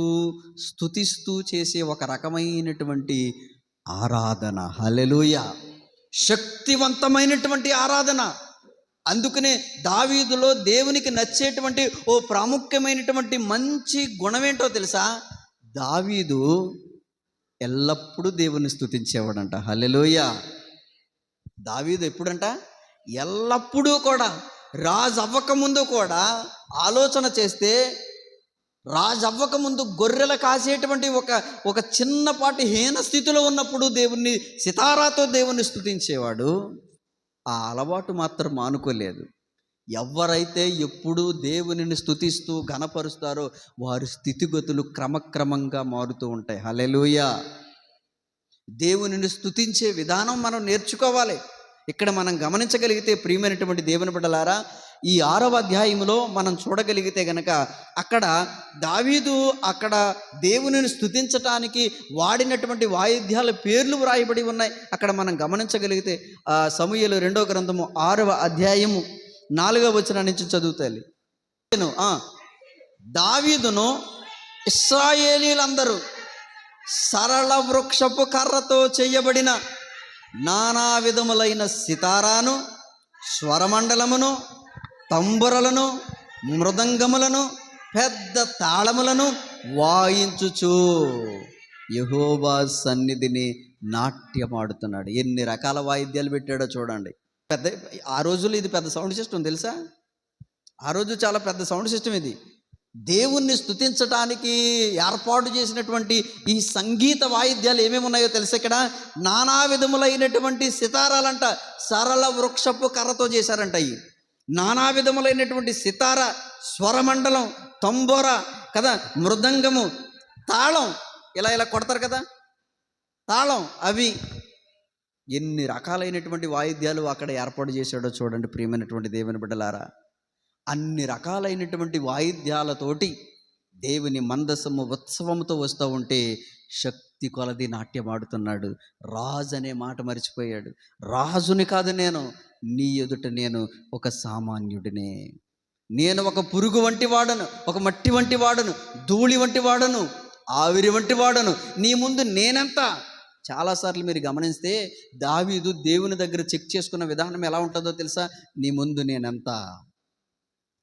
స్తుతిస్తూ చేసే ఒక రకమైనటువంటి ఆరాధన. హల్లెలూయా. శక్తివంతమైనటువంటి ఆరాధన. అందుకనే దావీదులో దేవునికి నచ్చేటువంటి ఓ ప్రాముఖ్యమైనటువంటి మంచి గుణమేంటో తెలుసా? దావీదు ఎల్లప్పుడూ దేవుని స్తుతించేవాడంట. హల్లెలూయా. దావీదు ఎప్పుడంట? ఎల్లప్పుడూ కూడా. రాజు అవ్వకముందు కూడా ఆలోచన చేస్తే, రాజు అవ్వకముందు గొర్రెలు కాసేటువంటి ఒక చిన్నపాటి హీన స్థితిలో ఉన్నప్పుడు దేవుణ్ణి సితారాతో దేవుణ్ణి స్తుతించేవాడు. ఆ అలవాటు మాత్రం మానుకోలేదు. ఎవరైతే ఎప్పుడూ దేవునిని స్తుతిస్తూ ఘనపరుస్తారో వారి స్థితిగతులు క్రమక్రమంగా మారుతూ ఉంటాయి. హల్లెలూయా. దేవునిని స్తుతించే విధానం మనం నేర్చుకోవాలి. ఇక్కడ మనం గమనించగలిగితే ప్రియమైనటువంటి దేవుని బిడ్డలారా, ఈ 6వ అధ్యాయంలో మనం చూడగలిగితే గనక అక్కడ దావీదు దేవునిని స్తుతించటానికి వాడినటువంటి వాయిద్యాల పేర్లు వ్రాయబడి ఉన్నాయి. అక్కడ మనం గమనించగలిగితే సమూయేలు 2వ గ్రంథము 6వ అధ్యాయము 4వ వచనం నుంచి చదువుతాలి. దావీదును ఇశ్రాయేలీలందరూ సరళ వృక్షపు కర్రతో చేయబడిన నానా విధములైన సితారాను, స్వరమండలమును, తంబురలను, మృదంగములను, పెద్ద తాళములను వాయించుచు యెహోవా సన్నిధిని నాట్యమాడుతున్నాడు. ఎన్ని రకాల వాయిద్యాలు పెట్టాడో చూడండి. ఆ రోజుల్లో ఇది పెద్ద సౌండ్ సిస్టమ్ తెలుసా? ఆ రోజు చాలా పెద్ద సౌండ్ సిస్టమ్ ఇది. దేవుణ్ణి స్తుతించటానికి ఏర్పాటు చేసినటువంటి ఈ సంగీత వాయిద్యాలు ఏమేమి ఉన్నాయో తెలుసు. ఇక్కడ నానా విధములైనటువంటి సితారాలంట. సరళ వృక్షపు కర్రతో చేశారంట. ఈ నానా విధములైనటువంటి సితార, స్వరమండలం, తంబోర కదా, మృదంగము, తాళం, ఇలా కొడతారు కదా తాళం, అవి ఎన్ని రకాలైనటువంటి వాయిద్యాలు అక్కడ ఏర్పాటు చేశాడో చూడండి ప్రియమైనటువంటి దేవుని బిడ్డలారా. అన్ని రకాలైనటువంటి వాయిద్యాలతోటి దేవుని మందసము ఉత్సవంతో వస్తూ ఉంటే శక్తి కొలది నాట్యం ఆడుతున్నాడు. రాజు అనే మాట మర్చిపోయాడు. రాజుని కాదు నేను, నీ ఎదుట నేను ఒక సామాన్యుడినే, నేను ఒక పురుగు వంటి వాడను, ఒక మట్టి వంటి వాడను, ధూళి వంటి వాడను, ఆవిరి వంటి వాడను, నీ ముందు నేనెంత. చాలాసార్లు మీరు గమనిస్తే దావీదు దేవుని దగ్గర చెక్ చేసుకున్న విధానం ఎలా ఉంటుందో తెలుసా? నీ ముందు నేనెంత,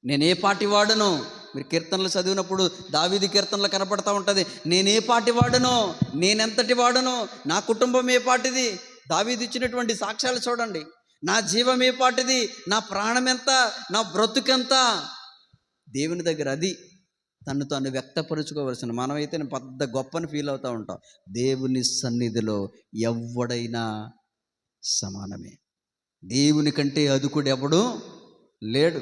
నేనే పాటి వాడను. మీరు కీర్తనలు చదివినప్పుడు దావీదు కీర్తనలు కనపడతా ఉంటుంది. నేనే పాటి వాడను, నేనెంతటి వాడను, నా కుటుంబం ఏ పాటిది. దావీదు ఇచ్చినటువంటి సాక్ష్యాలు చూడండి. నా జీవం ఏ పాటిది, నా ప్రాణం ఎంత, నా బ్రతుకెంత. దేవుని దగ్గర అది తను తాను వ్యక్తపరుచుకోవలసిన. మనమైతే పెద్ద గొప్పని ఫీల్ అవుతూ ఉంటాం. దేవుని సన్నిధిలో ఎవడైనా సమానమే. దేవుని కంటే అదుకుడు ఎవడు లేడు.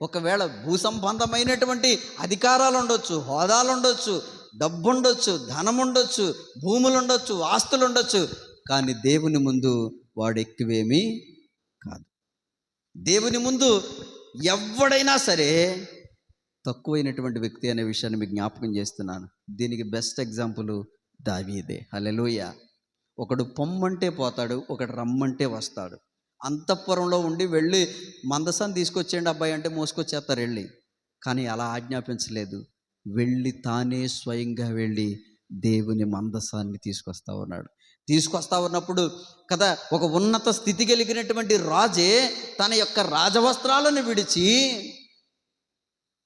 ఒకవేళ భూసంబంధమైనటువంటి అధికారాలు ఉండొచ్చు, హోదాలు ఉండొచ్చు, డబ్బు ఉండొచ్చు, ధనం ఉండొచ్చు, భూములు ఉండొచ్చు, ఆస్తులు ఉండొచ్చు, కానీ దేవుని ముందు వాడు ఎక్కువేమీ కాదు. దేవుని ముందు ఎవడైనా సరే తక్కువైనటువంటి వ్యక్తి అనే విషయాన్ని మీకు జ్ఞాపకం చేస్తున్నాను. దీనికి బెస్ట్ ఎగ్జాంపుల్ దావీదే. హల్లెలూయా. ఒకడు పొమ్మంటే పోతాడు, ఒకడు రమ్మంటే వస్తాడు. అంతఃపురంలో ఉండి వెళ్ళి మందసాన్ని తీసుకొచ్చేయండి అబ్బాయి అంటే మోసుకొచ్చేస్తారు వెళ్ళి. కానీ అలా ఆజ్ఞాపించలేదు. వెళ్ళి తానే స్వయంగా వెళ్ళి దేవుని మందసాన్ని తీసుకొస్తా ఉన్నప్పుడు కదా, ఒక ఉన్నత స్థితి కలిగినటువంటి రాజే తన యొక్క రాజవస్త్రాలను విడిచి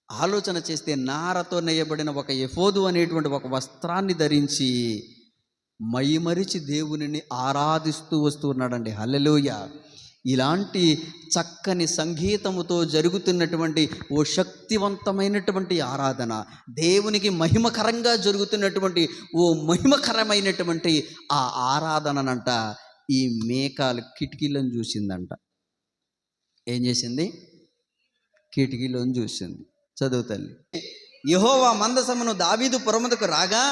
ఆలోచన చేస్తే నారతో నేయబడిన ఒక ఎఫోదు అనేటువంటి ఒక వస్త్రాన్ని ధరించి మైమరిచి దేవునిని ఆరాధిస్తూ వస్తూ ఉన్నాడండి. హల్లెలూయా. ఇలాంటి చక్కని సంగీతముతో జరుగుతున్నటువంటి ఓ శక్తివంతమైనటువంటి ఆరాధన, దేవునికి మహిమకరంగా జరుగుతున్నటువంటి ఓ మహిమకరమైనటువంటి ఆ ఆరాధననంట ఈ మేకాలు కిటికీలను చూసిందంట. ఏం చేసింది? కిటికీలోని చూసింది. చదువు తల్లి. యెహోవా మందసమును దావీదు పురమునకు రాగా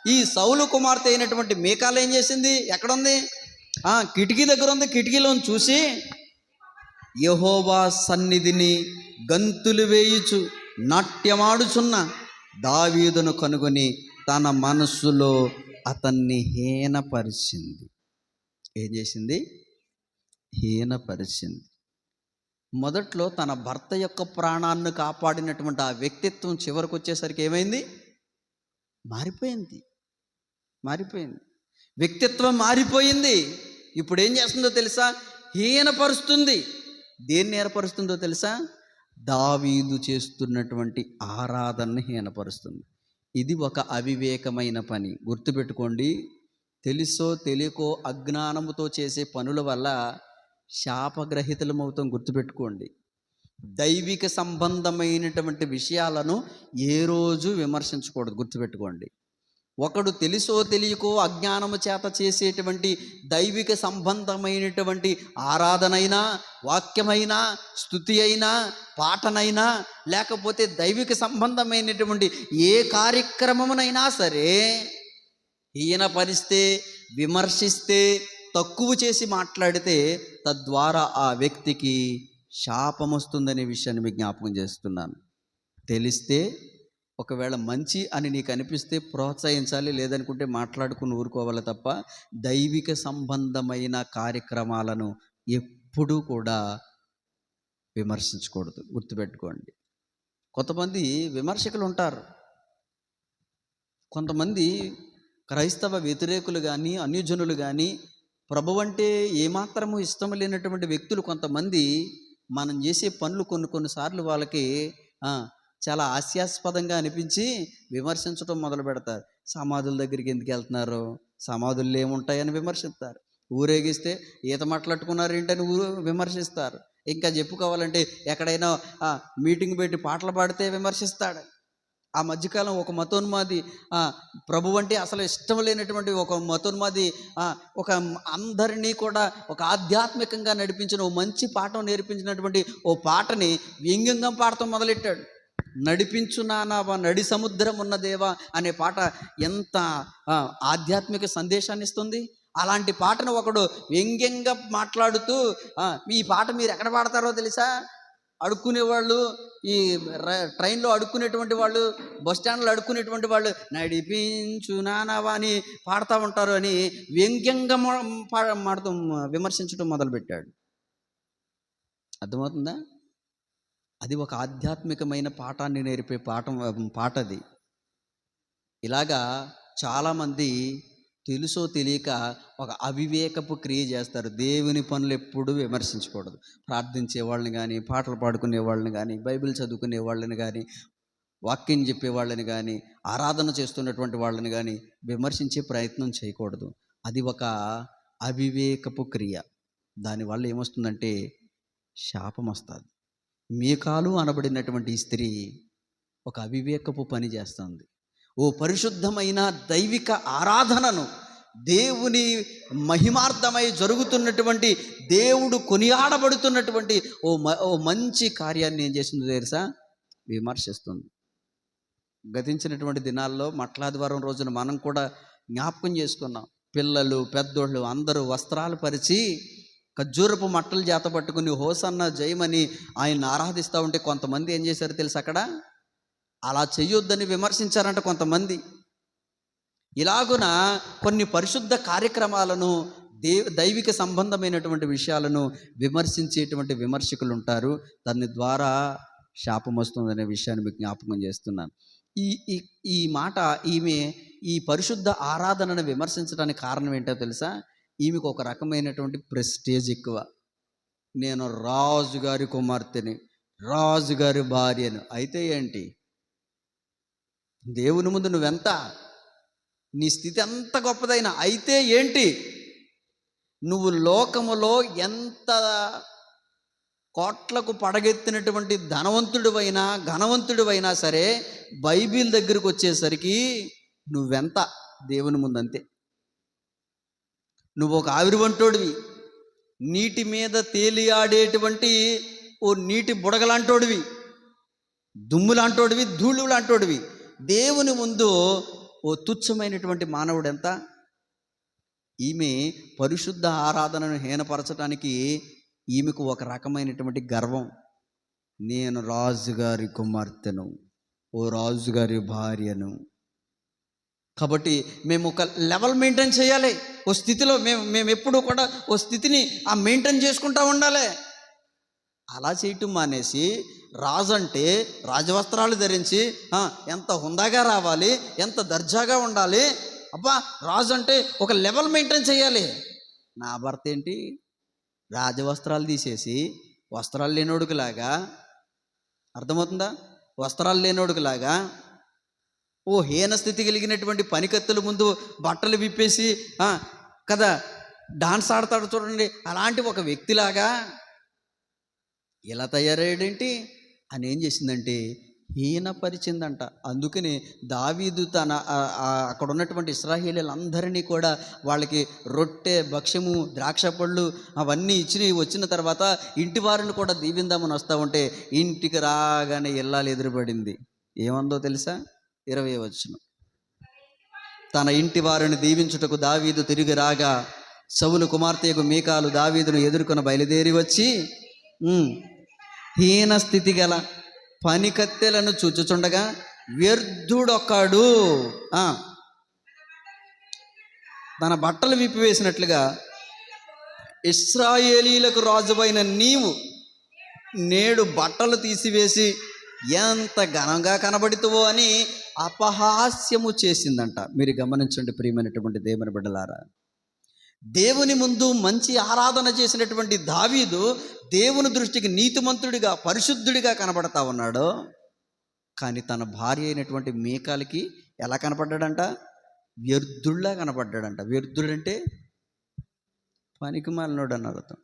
ఈ సౌలు కుమార్తె అయినటువంటి మీకాలు ఏం చేసింది? ఎక్కడుంది? కిటికీ దగ్గర ఉంది. కిటికీలోని చూసి యెహోవా సన్నిధిని గంతులు వేయుచు నాట్యమాడుచున్న దావీదును కనుగొని తన మనస్సులో అతన్ని హీనపరిచింది. ఏం చేసింది? హీనపరిచింది. మొదట్లో తన భర్త యొక్క ప్రాణాన్ని కాపాడినటువంటి ఆ వ్యక్తిత్వం చివరికి వచ్చేసరికి ఏమైంది? మారిపోయింది. వ్యక్తిత్వం మారిపోయింది. ఇప్పుడు ఏం చేస్తుందో తెలుసా? హీనపరుస్తుంది. దేన్ని ఏర్పరుస్తుందో తెలుసా? దావీదు చేస్తున్నటువంటి ఆరాధనని హీనపరుస్తుంది. ఇది ఒక అవివేకమైన పని. గుర్తుపెట్టుకోండి. తెలుసో తెలియకో అజ్ఞానముతో చేసే పనుల వల్ల శాపగ్రహితులమవుతాం. గుర్తుపెట్టుకోండి. దైవిక సంబంధమైనటువంటి విషయాలను ఏ రోజు విమర్శించకూడదు. గుర్తుపెట్టుకోండి. ఒకడు తెలుసో తెలియకో అజ్ఞానము చేత చేసేటువంటి దైవిక సంబంధమైనటువంటి ఆరాధనైనా, వాక్యమైనా, స్తుతి అయినా, పాటనైనా, లేకపోతే దైవిక సంబంధమైనటువంటి ఏ కార్యక్రమమునైనా సరే హీనపరిస్తే, విమర్శిస్తే, తక్కువ చేసి మాట్లాడితే తద్వారా ఆ వ్యక్తికి శాపం వస్తుందనే విషయాన్ని మీకు జ్ఞాపకం చేస్తున్నాను. తెలిస్తే ఒకవేళ మంచి అని నీకు అనిపిస్తే ప్రోత్సహించాలి, లేదనుకుంటే మాట్లాడుకుని ఊరుకోవాలి తప్ప దైవిక సంబంధమైన కార్యక్రమాలను ఎప్పుడూ కూడా విమర్శించకూడదు. గుర్తుపెట్టుకోండి. కొంతమంది విమర్శకులు ఉంటారు. కొంతమంది క్రైస్తవ వ్యతిరేకులు కానీ, అన్యజనులు కానీ, ప్రభు అంటే ఏమాత్రము ఇష్టం లేనటువంటి వ్యక్తులు కొంతమంది మనం చేసే పనులు కొన్నిసార్లు వాళ్ళకి చాలా హాస్యాస్పదంగా అనిపించి విమర్శించడం మొదలు పెడతారు. సమాధుల దగ్గరికి ఎందుకు వెళ్తున్నారు? సమాధుల్లో ఏముంటాయని విమర్శిస్తారు. ఊరేగిస్తే ఈత మాట్లాడుకున్నారు ఏంటని విమర్శిస్తారు. ఇంకా చెప్పుకోవాలంటే ఎక్కడైనా మీటింగ్ పెట్టి పాటలు పాడితే విమర్శిస్తాడు. ఆ మధ్యకాలం ఒక మతోన్మాది ప్రభు అంటే అసలు ఇష్టం లేనటువంటి ఒక మతోన్మాది ఒక అందరినీ కూడా ఒక ఆధ్యాత్మికంగా నడిపించిన ఓ మంచి పాఠం నేర్పించినటువంటి ఓ పాటని వ్యంగ్యంగా పాడటం మొదలెట్టాడు. నడిపించు నానావా నడి సముద్రం ఉన్న దేవా అనే పాట ఎంత ఆధ్యాత్మిక సందేశాన్ని ఇస్తుంది. అలాంటి పాటను ఒకడు వ్యంగ్యంగా మాట్లాడుతూ ఈ పాట మీరు ఎక్కడ పాడతారో తెలుసా? అడుక్కునేవాళ్ళు, ఈ ట్రైన్లో అడుక్కునేటువంటి వాళ్ళు, బస్ స్టాండ్లో అడుక్కునేటువంటి వాళ్ళు నడిపించు నానావా అని పాడుతూ ఉంటారు అని వ్యంగ్యంగా మాడుతూ విమర్శించడం మొదలుపెట్టాడు. అర్థమవుతుందా? అది ఒక ఆధ్యాత్మికమైన పాఠాన్ని నేర్పే పాటది. ఇలాగా చాలామంది తెలుసో తెలియక ఒక అవివేకపు క్రియ చేస్తారు. దేవుని పనులు ఎప్పుడూ విమర్శించకూడదు. ప్రార్థించే వాళ్ళని కానీ, పాటలు పాడుకునే వాళ్ళని కానీ, బైబిల్ చదువుకునే వాళ్ళని కానీ, వాక్యం చెప్పే వాళ్ళని కానీ, ఆరాధన చేస్తున్నటువంటి వాళ్ళని కానీ విమర్శించే ప్రయత్నం చేయకూడదు. అది ఒక అవివేకపు క్రియ. దానివల్ల ఏమొస్తుందంటే శాపం వస్తుంది. మీకాలు అనబడినటువంటి ఈ స్త్రీ ఒక అవివేకపు పని చేస్తుంది. ఓ పరిశుద్ధమైన దైవిక ఆరాధనను, దేవుని మహిమార్థమై జరుగుతున్నటువంటి, దేవుడు కొనియాడబడుతున్నటువంటి ఓ మంచి కార్యాన్ని ఏం చేస్తుందో తెలుసా? విమర్శిస్తుంది. గతించినటువంటి దినాల్లో మట్లాదివారం రోజున మనం కూడా జ్ఞాపకం చేసుకున్నాం. పిల్లలు, పెద్దోళ్ళు అందరూ వస్త్రాలు పరిచి ఖర్జూరపు మట్టలు చేత పట్టుకుని హోసన్న జయమని ఆయన ఆరాధిస్తూ ఉంటే కొంతమంది ఏం చేశారు తెలుసు? అక్కడ అలా చెయ్యొద్దని విమర్శించారంట కొంతమంది. ఇలాగున కొన్ని పరిశుద్ధ కార్యక్రమాలను, దైవిక సంబంధమైనటువంటి విషయాలను విమర్శించేటువంటి విమర్శకులు ఉంటారు. దాని ద్వారా శాపం వస్తుందనే విషయాన్ని మీకు జ్ఞాపకం చేస్తున్నాను. ఈ మాట ఈమె ఈ పరిశుద్ధ ఆరాధనను విమర్శించడానికి కారణం ఏంటో తెలుసా? ఈమెకు ఒక రకమైనటువంటి ప్రెస్టేజ్ ఎక్కువ. నేను రాజుగారి కుమార్తెని, రాజుగారి భార్యను. అయితే ఏంటి? దేవుని ముందు నువ్వెంత, నీ స్థితి ఎంత గొప్పదైనా అయితే ఏంటి? నువ్వు లోకములో ఎంత కోట్లకు పడగెత్తినటువంటి ధనవంతుడివైనా, ఘనవంతుడివైనా సరే బైబిల్ దగ్గరికి వచ్చేసరికి నువ్వెంత దేవుని ముందు అంతే. నువ్వు ఒక ఆవిరి వంటోడివి. నీటి మీద తేలియాడేటువంటి ఓ నీటి బుడగలాంటోడివి, దుమ్ము లాంటోడివి, ధూళి లాంటోడివి. దేవుని ముందు ఓ తుచ్చమైనటువంటి మానవుడు ఎంత? ఈమె పరిశుద్ధ ఆరాధనను హీనపరచడానికి ఈమెకు ఒక రకమైనటువంటి గర్వం. నేను రాజుగారి కుమార్తెను, ఓ రాజుగారి భార్యను, కాబట్టి మేము ఒక లెవెల్ మెయింటైన్ చేయాలి. ఓ స్థితిలో మేము ఎప్పుడూ కూడా ఓ స్థితిని మెయింటైన్ చేసుకుంటూ ఉండాలి. అలా చేయటం మానేసి రాజు అంటే రాజవస్త్రాలు ధరించి ఎంత హుందాగా రావాలి, ఎంత దర్జాగా ఉండాలి, అబ్బా రాజు అంటే ఒక లెవెల్ మెయింటైన్ చేయాలి. నా భర్త ఏంటి రాజవస్త్రాలు తీసేసి వస్త్రాలు లేనోడుకులాగా, అర్థమవుతుందా, వస్త్రాలు లేనోడుకులాగా ఓ హీన స్థితి కలిగినటువంటి పనికత్తుల ముందు బట్టలు విప్పేసి కదా డాన్స్ ఆడతాడు చూడండి, అలాంటి ఒక వ్యక్తిలాగా ఇలా తయారయ్యాడేంటి అని ఏం చేసిందంటే హీనపరిచిందంట. అందుకని దావీదు తన అక్కడ ఉన్నటువంటి ఇశ్రాయేలీలందరినీ కూడా వాళ్ళకి రొట్టె, భక్ష్యము, ద్రాక్ష పళ్ళు అవన్నీ వచ్చిన తర్వాత ఇంటి వారిని కూడా దీవిందామని వస్తూ ఉంటే ఇంటికి రాగానే ఇల్లాలు ఎదురుపడింది. ఏమందో తెలుసా? 20వ వచనం, తన ఇంటి వారిని దీవించుటకు దావీదు తిరిగి రాగా సౌలు కుమార్తెకు మీకాలు దావీదును ఎదుర్కొని బయలుదేరి వచ్చి హీన స్థితి గల పనికత్తెలను చూచుచుండగా వ్యర్థుడొక్కడు తన బట్టలు విప్పివేసినట్లుగా ఇశ్రాయేలీలకు రాజువైన నీవు నేడు బట్టలు తీసివేసి ఎంత ఘనంగా కనబడుతావో అని అపహాస్యము చేసిందంట. మీరు గమనించండి ప్రియమైనటువంటి దేవుని బిడ్డలారా, దేవుని ముందు మంచి ఆరాధన చేసినటువంటి దావీదు దేవుని దృష్టికి నీతిమంతుడిగా, పరిశుద్ధుడిగా కనబడతా ఉన్నాడు. కానీ తన భార్య అయినటువంటి మీకాలికి ఎలా కనపడ్డాడంట? వ్యర్థుల్లా కనపడ్డాడంట. వ్యర్థుడంటే పనికి మాలినోడు అని అర్థం.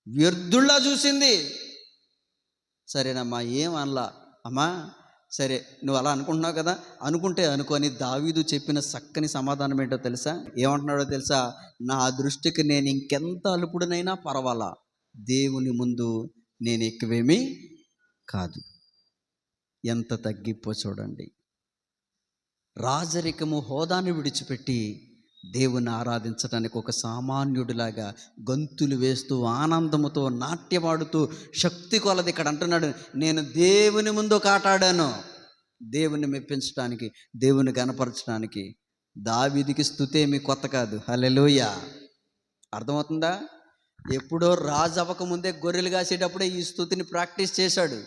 వ్యర్థుల్లా చూసింది. సరేనమ్మా ఏం అనలా, అమ్మా సరే నువ్వు అలా అనుకుంటున్నావు కదా, అనుకుంటే అనుకొని దావీదు చెప్పిన చక్కని సమాధానం ఏంటో తెలుసా? ఏమంటున్నాడో తెలుసా? నా దృష్టికి నేను ఇంకెంత అలుపుడునైనా పర్వాలా, దేవుని ముందు నేను ఎక్కువేమీ కాదు. ఎంత తగ్గిపో చూడండి. రాజరికము హోదాని విడిచిపెట్టి దేవుని ఆరాధించడానికి ఒక సామాన్యుడిలాగా గంతులు వేస్తూ ఆనందముతో నాట్యమాడుతూ శక్తి కొలది ఇక్కడ అంటున్నాడు, నేను దేవుని ముందు కాటాడాను. దేవుని మెప్పించడానికి, దేవుని గణపరచడానికి. దావీదుకి స్తుతేమి కొత్త కాదు. హల్లెలూయా. అర్థమవుతుందా? ఎప్పుడో రాజు అవ్వక ముందే గొర్రెలు కాసేటప్పుడే ఈ స్తుతిని ప్రాక్టీస్ చేశాడు.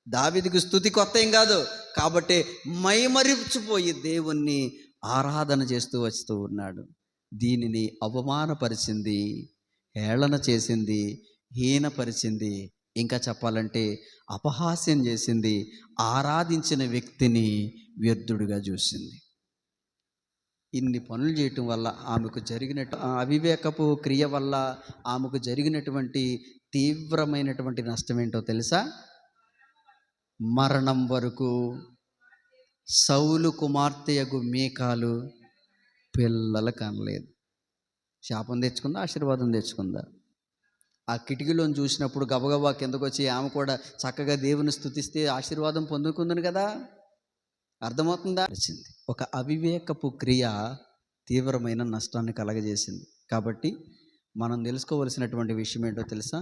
దావీదుకి స్తుతి కొత్త ఏం కాదు. కాబట్టి మైమరిచిపోయి దేవుణ్ణి ఆరాధన చేస్తూ వస్తూ ఉన్నాడు. దీనిని అవమానపరిచింది, హేళన చేసింది, హీనపరిచింది, ఇంకా చెప్పాలంటే అపహాస్యం చేసింది. ఆరాధించిన వ్యక్తిని వ్యర్థుడిగా చూసింది. ఇన్ని పనులు చేయటం వల్ల ఆమెకు జరిగినట్టు అవివేకపు క్రియ వల్ల ఆమెకు జరిగినటువంటి తీవ్రమైనటువంటి నష్టం ఏంటో తెలుసా? మరణం వరకు సౌలు కుమార్తెయగు మీకాలు పిల్లలు కనలేదు. శాపం తెచ్చుకుందా, ఆశీర్వాదం తెచ్చుకుందా? ఆ కిటికీలోని చూసినప్పుడు గబగబా కిందకు వచ్చి ఆమె కూడా చక్కగా దేవుని స్తుతిస్తే ఆశీర్వాదం పొందుకుందని కదా. అర్థమవుతుందా? వచ్చింది ఒక అవివేకపు క్రియ తీవ్రమైన నష్టాన్ని కలగజేసింది. కాబట్టి మనం తెలుసుకోవలసినటువంటి విషయం ఏంటో తెలుసా?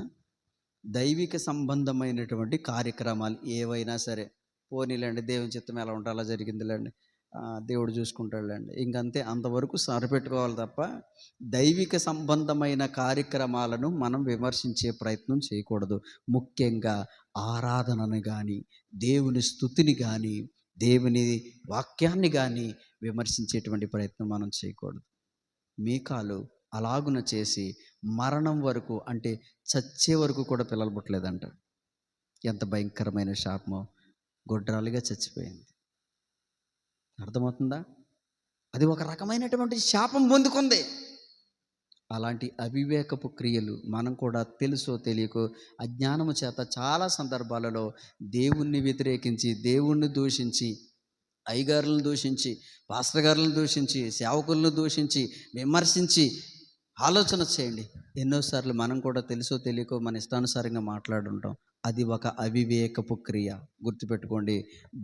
దైవిక సంబంధమైనటువంటి కార్యక్రమాలు ఏవైనా సరే, పోనీలేండి దేవుని చిత్తం ఎలా ఉంటే అలా జరిగిందిలేండి, దేవుడు చూసుకుంటాడులేండి, ఇంకంతే, అంతవరకు సరిపెట్టుకోవాలి తప్ప దైవిక సంబంధమైన కార్యక్రమాలను మనం విమర్శించే ప్రయత్నం చేయకూడదు. ముఖ్యంగా ఆరాధనను కానీ, దేవుని స్తుతిని కానీ, దేవుని వాక్యాన్ని కానీ విమర్శించేటువంటి ప్రయత్నం మనం చేయకూడదు. మీకాలు అలాగున చేసి మరణం వరకు, అంటే చచ్చే వరకు కూడా పిల్లలు పుట్టలేదంట. ఎంత భయంకరమైన శాపమో! గొడ్రాలుగా చచ్చిపోయింది. అర్థమవుతుందా? అది ఒక రకమైనటువంటి శాపం పొందుకుంది. అలాంటి అవివేకపు క్రియలు మనం కూడా తెలుసో తెలియకో అజ్ఞానము చేత చాలా సందర్భాలలో దేవుణ్ణి వ్యతిరేకించి, దేవుణ్ణి దూషించి, అయ్యగారులను దూషించి, పాస్టర్ గారులను దూషించి, సేవకులను దూషించి, విమర్శించి ఆలోచన చేయండి. ఎన్నోసార్లు మనం కూడా తెలుసో తెలియకో మన ఇష్టానుసారంగా మాట్లాడుంటాం. అది ఒక అవివేకపు క్రియ. గుర్తుపెట్టుకోండి,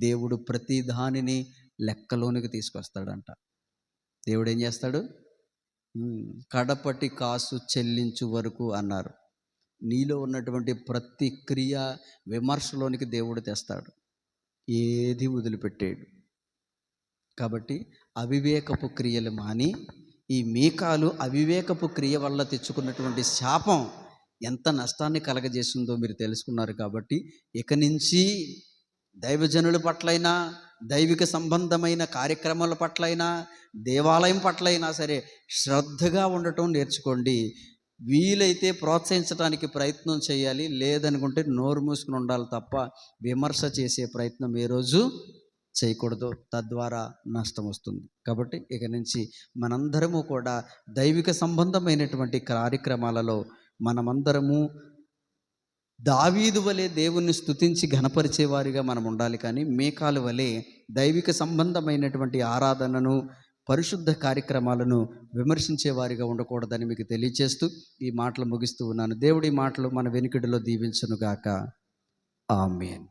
దేవుడు ప్రతి దానిని లెక్కలోనికి తీసుకొస్తాడంట. దేవుడు ఏం చేస్తాడు? కడపటి కాసు చెల్లించు వరకు అన్నారు. నీలో ఉన్నటువంటి ప్రతి క్రియ విమర్శలోనికి దేవుడు తెస్తాడు, ఏది వదిలిపెట్టాడు. కాబట్టి అవివేకపు క్రియలు మాని, ఈ మీకాలు అవివేకపు క్రియ వల్ల తెచ్చుకున్నటువంటి శాపం ఎంత నష్టాన్ని కలగజేసిందో మీరు తెలుసుకున్నారు. కాబట్టి ఇక నుంచి దైవజనుల పట్లైనా, దైవిక సంబంధమైన కార్యక్రమాల పట్లైనా, దేవాలయం పట్లైనా సరే శ్రద్ధగా ఉండటం నేర్చుకోండి. వీలైతే ప్రోత్సహించడానికి ప్రయత్నం చేయాలి, లేదనుకుంటే నోరు మూసుకుని ఉండాలి తప్ప విమర్శ చేసే ప్రయత్నం ఏ రోజు చేయకూడదు. తద్వారా నష్టం వస్తుంది. కాబట్టి ఇక నుంచి మనందరము కూడా దైవిక సంబంధమైనటువంటి కార్యక్రమాలలో మనమందరము దావీదు వలె దేవుణ్ణి స్తుతించి ఘనపరిచేవారిగా మనం ఉండాలి. కానీ మీకాలు వలె దైవిక సంబంధమైనటువంటి ఆరాధనను, పరిశుద్ధ కార్యక్రమాలను విమర్శించేవారిగా ఉండకూడదని మీకు తెలియచేస్తూ ఈ మాటలు ముగిస్తూ ఉన్నాను. దేవుడి మాటలు మన వెనుకడిలో దీవించునుగాక. ఆమేన్.